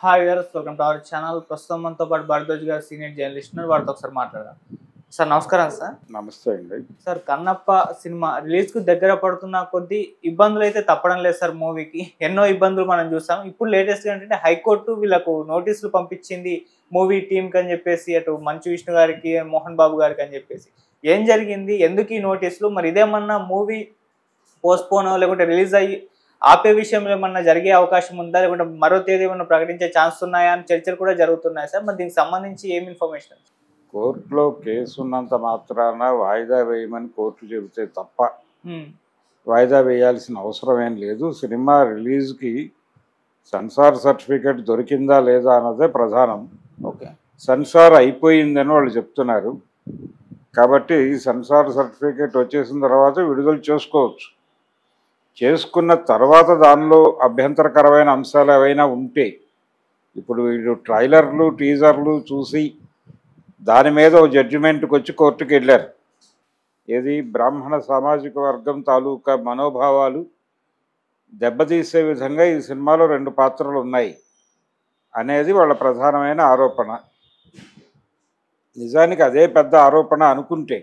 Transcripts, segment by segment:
Hi viewers, welcome to our channel. ప్రస్తుతం మనతో పాటు భారద్వాజ్ గారు సీనియర్ జర్నలిస్ట్ ఉన్నారు. వారితో ఒకసారి మాట్లాడదాం. సార్ నమస్కారం సార్. నమస్తే అండి. సార్, కన్నప్ప సినిమా రిలీజ్కు దగ్గర పడుతున్న కొద్ది ఇబ్బందులు అయితే తప్పడం లేదు సార్. మూవీకి ఎన్నో ఇబ్బందులు మనం చూసాం. ఇప్పుడు లేటెస్ట్గా ఏంటంటే హైకోర్టు వీళ్ళకు నోటీసులు పంపించింది మూవీ టీంకి అని చెప్పేసి, అటు మంచు విష్ణు గారికి, మోహన్ బాబు గారికి అని చెప్పేసి. ఏం జరిగింది, ఎందుకు ఈ నోటీసులు? మరి ఇదేమన్నా మూవీ పోస్ట్పోన్ లేకుంటే రిలీజ్ అయ్యి ఆపే విషయంలో ఏమన్నా జరిగే అవకాశం ఉందా, లేకుంటే మరో తేదీ ఏమన్నా ప్రకటించే ఛాన్స్ ఉన్నాయా అని చర్చలు కూడా జరుగుతున్నాయి సార్. మరి దీనికి సంబంధించి ఏం ఇన్ఫర్మేషన్? కోర్టులో కేసు ఉన్నంత మాత్రాన వాయిదా వేయమని కోర్టు చెబితే తప్ప వాయిదా వేయాల్సిన అవసరం ఏం లేదు. సినిమా రిలీజ్కి సెన్సార్ సర్టిఫికేట్ దొరికిందా లేదా అన్నదే ప్రధానం. ఓకే, సెన్సార్ అయిపోయిందని వాళ్ళు చెప్తున్నారు కాబట్టి సెన్సార్ సర్టిఫికేట్ వచ్చేసిన తర్వాత విడుదల చేసుకోవచ్చు. చేసుకున్న తర్వాత దానిలో అభ్యంతరకరమైన అంశాలు ఏవైనా ఉంటే, ఇప్పుడు వీళ్ళు ట్రైలర్లు టీజర్లు చూసి దాని మీద ఓ జడ్జిమెంట్కి వచ్చి కోర్టుకు వెళ్ళారు. ఏది బ్రాహ్మణ సామాజిక వర్గం తాలూకా మనోభావాలు దెబ్బతీసే విధంగా ఈ సినిమాలో 2 పాత్రలు ఉన్నాయి అనేది వాళ్ళ ప్రధానమైన ఆరోపణ. నిజానికి అదే పెద్ద ఆరోపణ అనుకుంటే,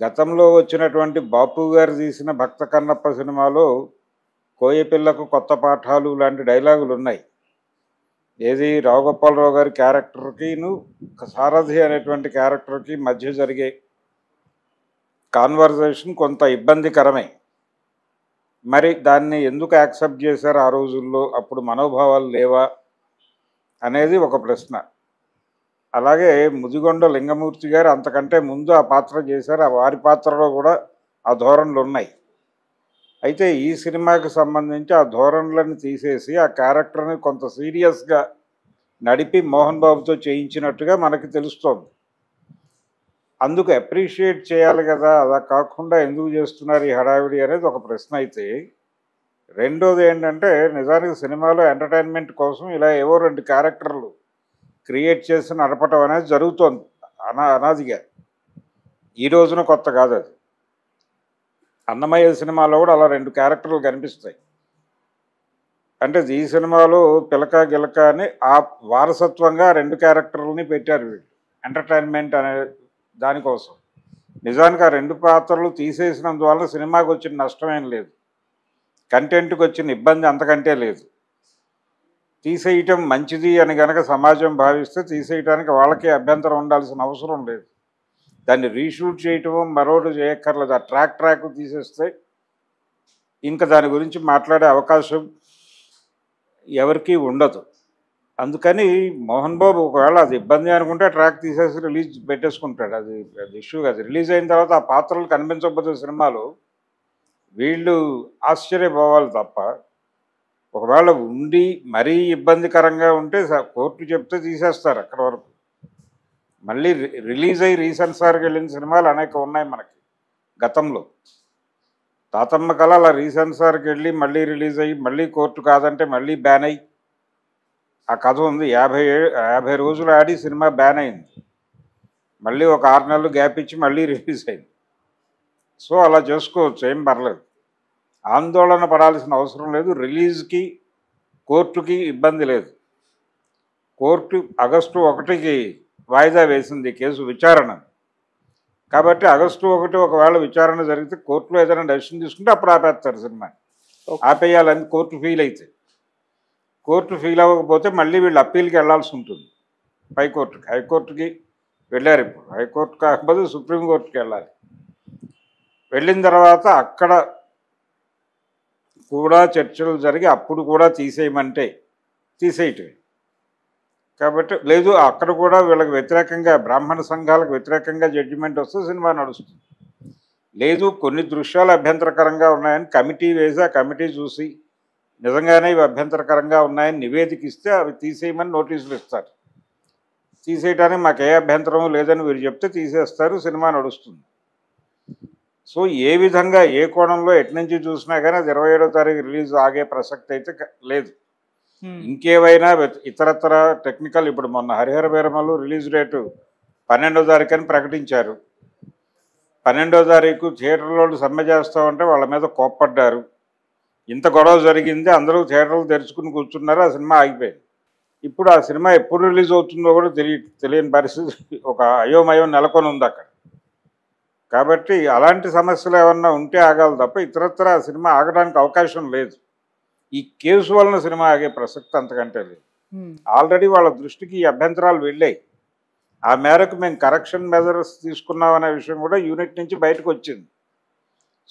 గతంలో వచ్చినటువంటి బాపు గారు తీసిన భక్త కన్నప్ప సినిమాలో కోయపిల్లకు కొత్త పాఠాలు లాంటి డైలాగులు ఉన్నాయి. ఏది రావుగోపాలరావు గారి క్యారెక్టర్కిను సారథి అనేటువంటి క్యారెక్టర్కి మధ్య జరిగే కాన్వర్జేషన్ కొంత ఇబ్బందికరమే. మరి దాన్ని ఎందుకు యాక్సెప్ట్ చేశారు ఆ రోజుల్లో? అప్పుడు మనోభావాలు లేవా అనేది ఒక ప్రశ్న. అలాగే ముదిగొండ లింగమూర్తి గారు అంతకంటే ముందు ఆ పాత్ర చేశారు. ఆ వారి పాత్రలో కూడా ఆ ధోరణులు ఉన్నాయి. అయితే ఈ సినిమాకి సంబంధించి ఆ ధోరణులను తీసేసి ఆ క్యారెక్టర్ని కొంత సీరియస్గా నడిపి మోహన్ బాబుతో చేయించినట్టుగా మనకి తెలుస్తోంది. అందుకు అప్రిషియేట్ చేయాలి కదా, అలా కాకుండా ఎందుకు చేస్తున్నారు ఈ హడావిడి అనేది ఒక ప్రశ్న. అయితే రెండోది ఏంటంటే, నిజానికి సినిమాలో ఎంటర్టైన్మెంట్ కోసం ఇలా ఏవో 2 క్యారెక్టర్లు క్రియేట్ చేసి నడపటం అనేది జరుగుతోంది అనాదిగా. ఈ రోజున కొత్త కాదు అది. అన్నమయ్య సినిమాలో కూడా అలా 2 క్యారెక్టర్లు కనిపిస్తాయి. అంటే ఈ సినిమాలో పిలక గిలక అని ఆ వారసత్వంగా 2 క్యారెక్టర్లని పెట్టారు వీళ్ళు ఎంటర్టైన్మెంట్ అనే దానికోసం. నిజానికి ఆ 2 పాత్రలు తీసేసినందువల్ల సినిమాకి వచ్చిన నష్టమేం లేదు, కంటెంట్కి వచ్చిన ఇబ్బంది అంతకంటే లేదు. తీసేయటం మంచిది అని కనుక సమాజం భావిస్తే తీసేయటానికి వాళ్ళకే అభ్యంతరం ఉండాల్సిన అవసరం లేదు. దాన్ని రీషూట్ చేయటము మరోటి చేయక్కర్లేదు. ఆ ట్రాక్ తీసేస్తే ఇంకా దాని గురించి మాట్లాడే అవకాశం ఎవరికీ ఉండదు. అందుకని మోహన్ బాబు ఒకవేళ అది ఇబ్బంది అనుకుంటే ట్రాక్ తీసేసి రిలీజ్ పెట్టేసుకుంటాడు. అది ఇష్యూ కాదు. రిలీజ్ అయిన తర్వాత ఆ పాత్రలు కనిపించకపోతే సినిమాలో వీళ్ళు ఆశ్చర్యపోవాలి తప్ప, ఒకవేళ ఉండి మరీ ఇబ్బందికరంగా ఉంటే కోర్టు చెప్తే తీసేస్తారు అక్కడ వరకు. మళ్ళీ రిలీజ్ అయ్యి రీసెన్సార్కి వెళ్ళిన సినిమాలు అనేక ఉన్నాయి మనకి గతంలో. తాతమ్మ కళ అలా రీసెన్సార్కి వెళ్ళి మళ్ళీ రిలీజ్ అయ్యి మళ్ళీ కోర్టు కాదంటే మళ్ళీ బ్యాన్ అయ్యి ఆ కథ ఉంది. 50 రోజులు ఆడి సినిమా బ్యాన్ అయింది. మళ్ళీ ఒక 6 నెలలు గ్యాప్ ఇచ్చి మళ్ళీ రిలీజ్ అయింది. సో అలా చేసుకోవచ్చు, ఏం పర్లేదు. ఆందోళన పడాల్సిన అవసరం లేదు. రిలీజ్కి కోర్టుకి ఇబ్బంది లేదు. కోర్టు ఆగస్టు 1కి వాయిదా వేసింది కేసు విచారణ. కాబట్టి ఆగస్టు 1 ఒకవేళ విచారణ జరిగితే కోర్టులో ఏదైనా డెసిషన్ తీసుకుంటే అప్పుడు ఆపేస్తారు సినిమా. ఆపేయాలని కోర్టు ఫీల్ అయితే. కోర్టు ఫీల్ అవ్వకపోతే మళ్ళీ వీళ్ళు అప్పీల్కి వెళ్లాల్సి ఉంటుంది హైకోర్టుకి. హైకోర్టుకి వెళ్ళారు. ఇప్పుడు హైకోర్టు కాకపోతే సుప్రీంకోర్టుకి వెళ్ళాలి. వెళ్ళిన తర్వాత అక్కడ కూడా చర్చలు జరిగి అప్పుడు కూడా తీసేయమంటే తీసేయటమే. కాబట్టి లేదు, అక్కడ కూడా వీళ్ళకి వ్యతిరేకంగా బ్రాహ్మణ సంఘాలకు వ్యతిరేకంగా జడ్జిమెంట్ వస్తే సినిమా నడుస్తుంది. లేదు, కొన్ని దృశ్యాలు అభ్యంతరకరంగా ఉన్నాయని కమిటీ వేసి ఆ కమిటీ చూసి నిజంగానే ఇవి అభ్యంతరకరంగా ఉన్నాయని నివేదిక ఇస్తే అవి తీసేయమని నోటీసులు ఇస్తారు. తీసేయటానికి మాకు ఏ అభ్యంతరం లేదని వీరు చెప్తే తీసేస్తారు, సినిమా నడుస్తుంది. సో ఏ విధంగా ఏ కోణంలో ఎట్నుంచి చూసినా కానీ అది 27వ తారీఖు రిలీజ్ ఆగే ప్రసక్తి అయితే లేదు. ఇంకేవైనా ఇతరత్ర టెక్నికల్, ఇప్పుడు మొన్న హరిహర వీరమలు రిలీజ్ డేటు 12వ తారీఖు అని ప్రకటించారు. 12వ తారీఖు థియేటర్లో సమ్మె చేస్తామంటే వాళ్ళ మీద కోప్పడ్డారు. ఇంత గొడవ జరిగింది, అందరూ థియేటర్లు తెరుచుకుని కూర్చున్నారు, ఆ సినిమా ఆగిపోయింది. ఇప్పుడు ఆ సినిమా ఎప్పుడు రిలీజ్ అవుతుందో కూడా తెలియని పరిస్థితి, ఒక అయోమయం నెలకొని ఉంది అక్కడ. కాబట్టి అలాంటి సమస్యలు ఏమన్నా ఉంటే ఆగాలి తప్ప ఇతరత్ర ఆ సినిమా ఆగడానికి అవకాశం లేదు. ఈ కేసు వలన సినిమా ఆగే ప్రసక్తి అంతకంటే లేదు. ఆల్రెడీ వాళ్ళ దృష్టికి ఈ అభ్యంతరాలు వెళ్ళాయి. ఆ మేరకు మేము కరెక్షన్ మెజర్స్ తీసుకున్నాం అనే విషయం కూడా యూనిట్ నుంచి బయటకు వచ్చింది.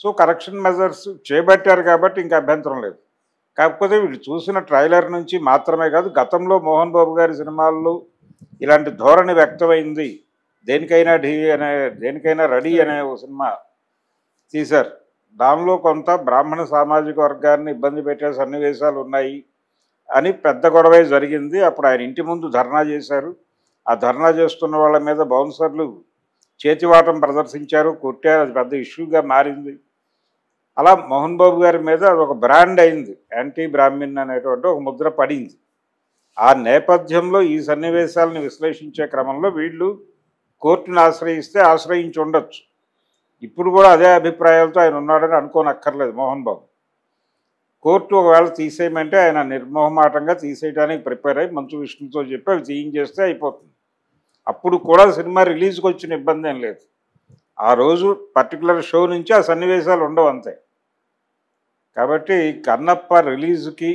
సో కరెక్షన్ మెజర్స్ చేపట్టారు కాబట్టి ఇంకా అభ్యంతరం లేదు. కాకపోతే వీళ్ళు చూసిన ట్రైలర్ నుంచి మాత్రమే కాదు, గతంలో మోహన్ బాబు గారి సినిమాల్లో ఇలాంటి ధోరణి వ్యక్తమైంది. దేనికైనా రెడీ అనే ఒక సినిమా తీశారు. దానిలో కొంత బ్రాహ్మణ సామాజిక వర్గాన్ని ఇబ్బంది పెట్టే సన్నివేశాలు ఉన్నాయి అని పెద్ద గొడవే జరిగింది. అప్పుడు ఆయన ఇంటి ముందు ధర్నా చేశారు. ఆ ధర్నా చేస్తున్న వాళ్ళ మీద బౌన్సర్లు చేతివాటం ప్రదర్శించారు, కొట్టారు. అది పెద్ద ఇష్యూగా మారింది. అలా మోహన్ బాబు గారి మీద అది ఒక బ్రాండ్ అయింది. యాంటీ బ్రాహ్మిన్ అనేటువంటి ఒక ముద్ర పడింది. ఆ నేపథ్యంలో ఈ సన్నివేశాలను విశ్లేషించే క్రమంలో వీళ్ళు కోర్టును ఆశ్రయించి ఉండొచ్చు. ఇప్పుడు కూడా అదే అభిప్రాయాలతో ఆయన ఉన్నాడని అనుకోనక్కర్లేదు మోహన్ బాబు. కోర్టు ఒకవేళ తీసేయమంటే ఆయన నిర్మోహమాటంగా తీసేయడానికి ప్రిపేర్ అయ్యి మంచు విష్ణుతో చెప్పి అవి తీయించేస్తే అయిపోతుంది. అప్పుడు కూడా సినిమా రిలీజ్కి వచ్చిన ఇబ్బంది ఏం లేదు. ఆ రోజు పర్టికులర్ షో నుంచి ఆ సన్నివేశాలు ఉండవు అంతే. కాబట్టి కన్నప్ప రిలీజ్కి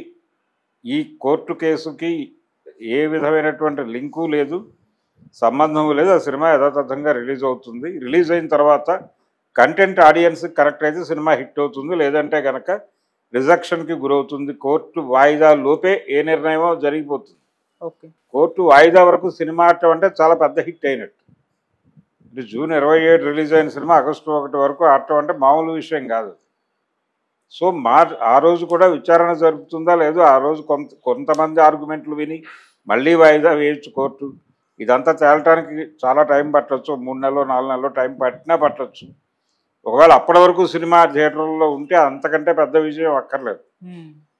ఈ కోర్టు కేసుకి ఏ విధమైనటువంటి లింకు లేదు, సంబంధం లేదు. ఆ సినిమా యథాతథంగా రిలీజ్ అవుతుంది. రిలీజ్ అయిన తర్వాత కంటెంట్ ఆడియన్స్కి కరెక్ట్ అయితే సినిమా హిట్ అవుతుంది, లేదంటే కనుక రిజెక్షన్కి గురవుతుంది. కోర్టు వాయిదా లోపే ఏ నిర్ణయమో జరిగిపోతుంది. కోర్టు వాయిదా వరకు సినిమా ఆడటం అంటే చాలా పెద్ద హిట్ అయినట్టు. ఇది జూన్ 27 రిలీజ్ అయిన సినిమా ఆగస్టు 1 వరకు ఆడటం అంటే మామూలు విషయం కాదు. సో ఆ రోజు కూడా విచారణ జరుగుతుందా లేదో, ఆ రోజు కొంతమంది ఆర్గ్యుమెంట్లు విని మళ్ళీ వాయిదా వేయచ్చు కోర్టు. ఇదంతా తేలటానికి చాలా టైం పట్టవచ్చు. 3 నెలలో 4 నెలలో టైం పట్టవచ్చు. ఒకవేళ అప్పటి వరకు సినిమా థియేటర్లో ఉంటే అంతకంటే పెద్ద విజయం అక్కర్లేదు.